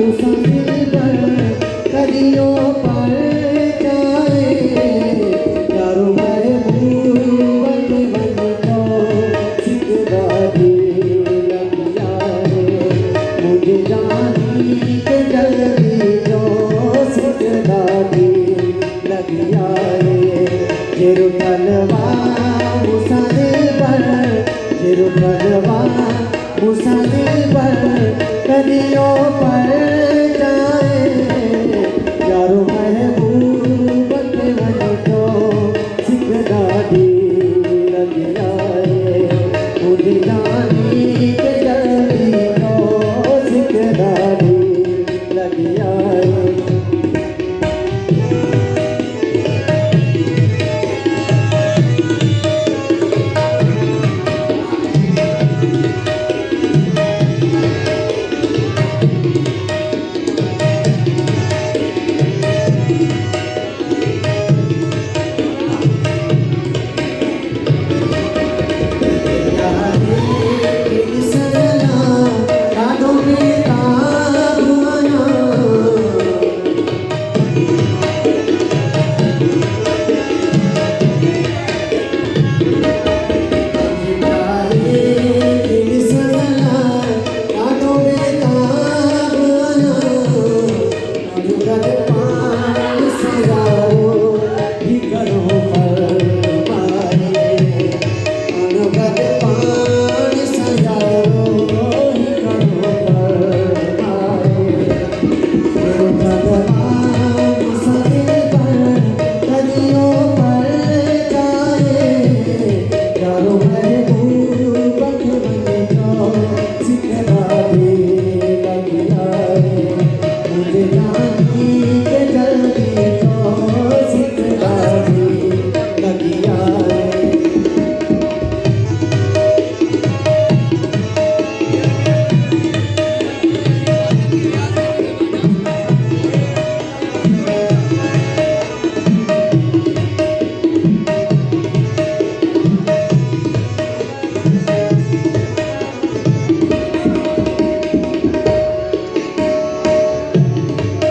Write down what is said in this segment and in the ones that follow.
मुसाफिर पर कदियों पर जाए यारो महबूबत मन को सिकदारी लग जाए मुझे जानी के जल्दी जो सिकदारी लग जाए जेरुसलवा मुसाफिर पर जेरुसलवा मुसाफिर पर कदियों पर जाए यारो महबूबत मन को सिकदारी लग जाए मुझे जानी के जल्दी को सिकदारी लग जाए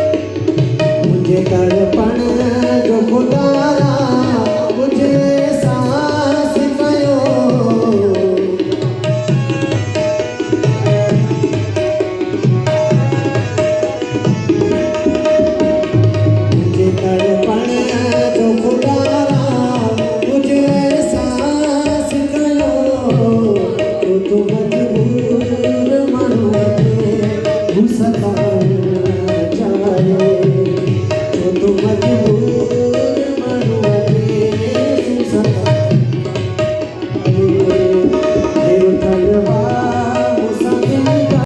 मुझे तड़पण जो खुदारा मुझे सांस कयो मुझे तड़पण जो खुदारा मुझे सांस कयो तो मजबूर मनो घुसता